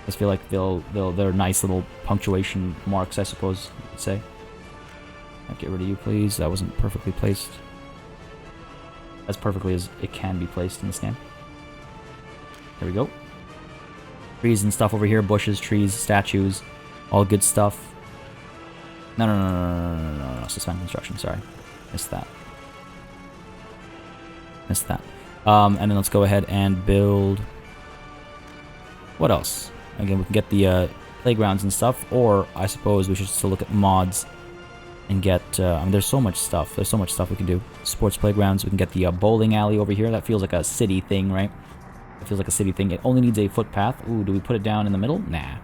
I just feel like they're nice little punctuation marks, I suppose you could say. I'll get rid of you, please. That wasn't perfectly placed. As perfectly as it can be placed in this game. There we go. Trees and stuff over here. Bushes, trees, statues. All good stuff. No. Suspend construction, sorry. Missed that. And then let's go ahead and build... What else? Again, we can get the playgrounds and stuff, or I suppose we should still look at mods and get... I mean, there's so much stuff. There's so much stuff we can do. Sports playgrounds. We can get the bowling alley over here. That feels like a city thing, right? It feels like a city thing. It only needs a footpath. Ooh, do we put it down in the middle? Nah.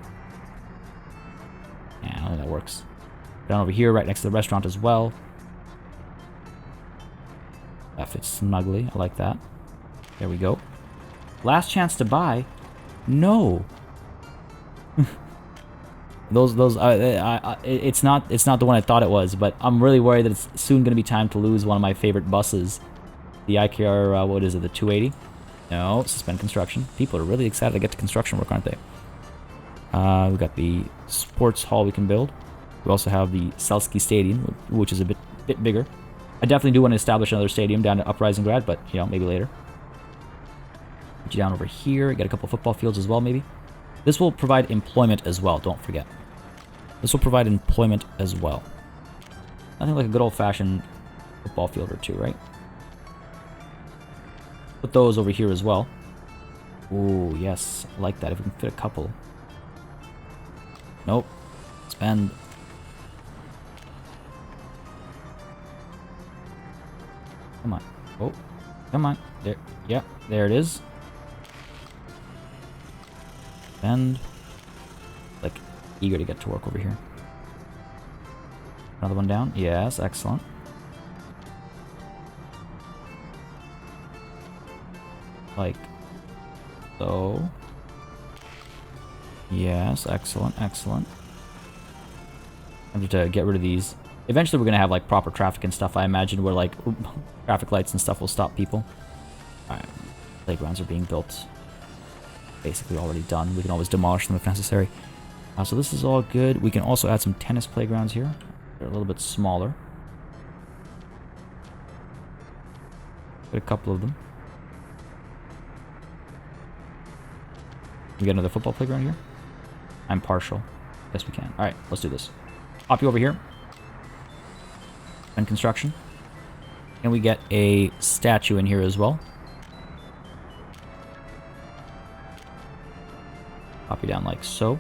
Yeah, I don't think that works. Down over here, right next to the restaurant as well. That fits snugly. I like that. There we go. Last chance to buy. No. It's not the one I thought it was, but I'm really worried that it's soon going to be time to lose one of my favorite buses. The IKR, what is it, the 280? No, suspend construction. People are really excited to get to construction work, aren't they? We've got the sports hall we can build. We also have the Selski Stadium, which is a bit bigger. I definitely do want to establish another stadium down at Uprising Grad, but, you know, maybe later. Put you down over here. Get a couple football fields as well, maybe. This will provide employment as well, don't forget. This will provide employment as well. Nothing like a good old-fashioned football field or two, right? Put those over here as well. Ooh, yes. I like that. If we can fit a couple. Nope. Spend. Come on. Oh, come on. There. Yep, there it is. Spend. Like, eager to get to work over here. Another one down. Yes, excellent. Like so. Yes, excellent, excellent. I'm just to get rid of these. Eventually we're going to have like proper traffic and stuff, I imagine, where like traffic lights and stuff will stop people. Alright, playgrounds are being built. Basically already done. We can always demolish them if necessary. So this is all good. We can also add some tennis playgrounds here. They're a little bit smaller. Put a couple of them. We get another football playground here? I'm partial. Yes, we can. Alright, let's do this. Pop you over here. And construction. And we get a statue in here as well. Pop you down like so.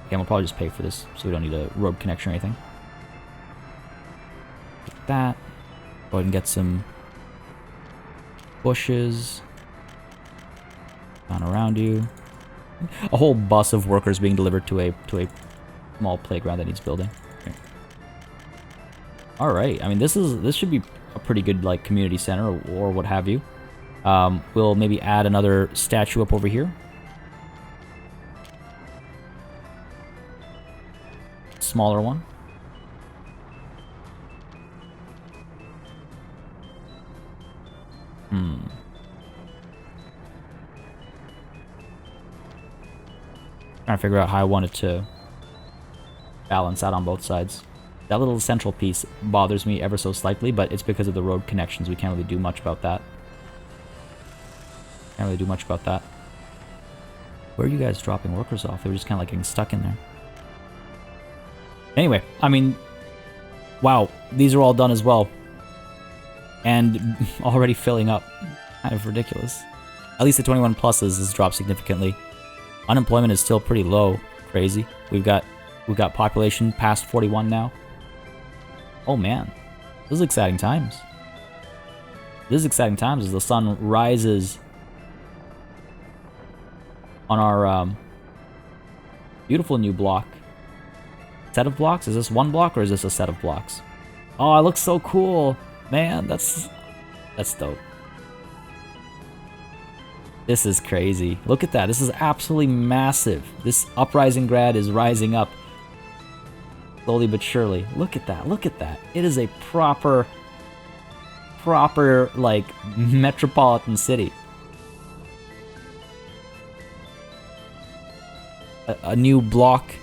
Again, we'll probably just pay for this, so we don't need a road connection or anything. Like that. Go ahead and get some bushes. Down around you. A whole bus of workers being delivered to a small playground that needs building. All right. I mean, this should be a pretty good like community center or what have you. We'll maybe add another statue up over here. Smaller one. Trying to figure out how I want it to balance out on both sides. That little central piece bothers me ever so slightly, but it's because of the road connections. We can't really do much about that. Where are you guys dropping workers off? They were just kind of like getting stuck in there. Anyway, I mean, wow, these are all done as well. And already filling up. Kind of ridiculous. At least the 21 pluses has dropped significantly. Unemployment is still pretty low. Crazy. We've got population past 41 now. Oh man, this is exciting times. This is exciting times as the sun rises on our beautiful new block. Set of blocks? Is this one block or is this a set of blocks? Oh, it looks so cool. Man, that's dope. This is crazy. Look at that. This is absolutely massive. This uprising grad is rising up slowly but surely. Look at that. Look at that. It is a proper like metropolitan city. A new block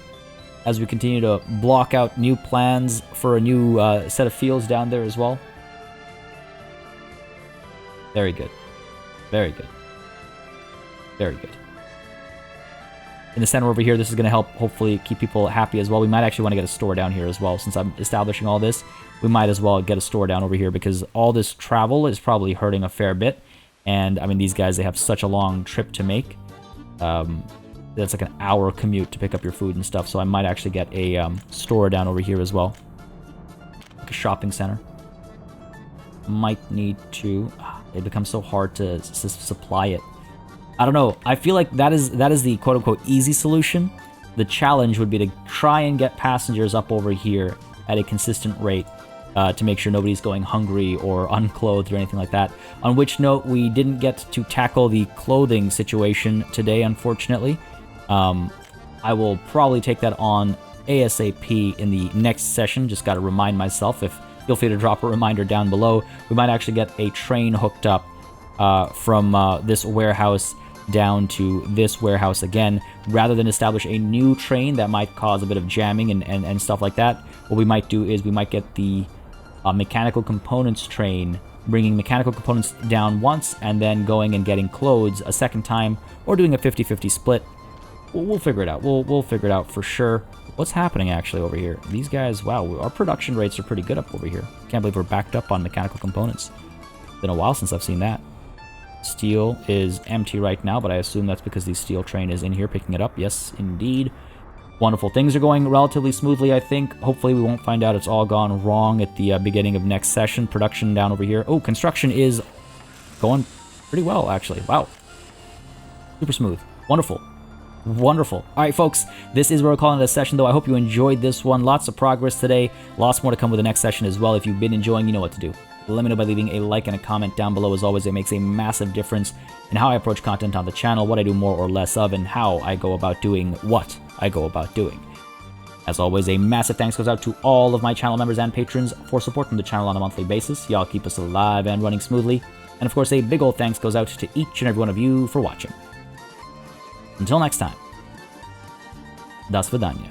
as we continue to block out new plans for a new set of fields down there as well. Very good. Very good. Very good. In the center over here, this is going to help hopefully keep people happy as well. We might actually want to get a store down here as well. Since I'm establishing all this, we might as well get a store down over here because all this travel is probably hurting a fair bit. And, I mean, these guys, they have such a long trip to make. That's like an hour commute to pick up your food and stuff. So I might actually get a store down over here as well. Like a shopping center. Might need to... It becomes so hard to supply it. I don't know. I feel like that is the quote-unquote easy solution. The challenge would be to try and get passengers up over here at a consistent rate to make sure nobody's going hungry or unclothed or anything like that. On which note, we didn't get to tackle the clothing situation today, unfortunately. I will probably take that on ASAP in the next session. Just got to remind myself. Feel free to drop a reminder down below. We might actually get a train hooked up from this warehouse down to this warehouse again, rather than establish a new train that might cause a bit of jamming and stuff like that. What we might do is we might get the mechanical components train, bringing mechanical components down once and then going and getting clothes a second time, or doing a 50-50 split. We'll figure it out. We'll figure it out for sure. What's happening actually over here? These guys, wow, our production rates are pretty good up over here. Can't believe we're backed up on mechanical components. Been a while since I've seen that. Steel is empty right now, but I assume that's because the steel train is in here picking it up. Yes, indeed. Wonderful. Things are going relatively smoothly, I think. Hopefully we won't find out it's all gone wrong at the beginning of next session. Production down over here. Oh, construction is going pretty well, actually. Wow. Super smooth. Wonderful. Wonderful. All right, folks, this is where we're calling it a session, though. I hope you enjoyed this one. Lots of progress today. Lots more to come with the next session as well. If you've been enjoying, you know what to do. Let me know by leaving a like and a comment down below. As always, it makes a massive difference in how I approach content on the channel, what I do more or less of, and how I go about doing what I go about doing. As always, a massive thanks goes out to all of my channel members and patrons for supporting the channel on a monthly basis. Y'all keep us alive and running smoothly. And of course, a big old thanks goes out to each and every one of you for watching. Until next time, до свидания.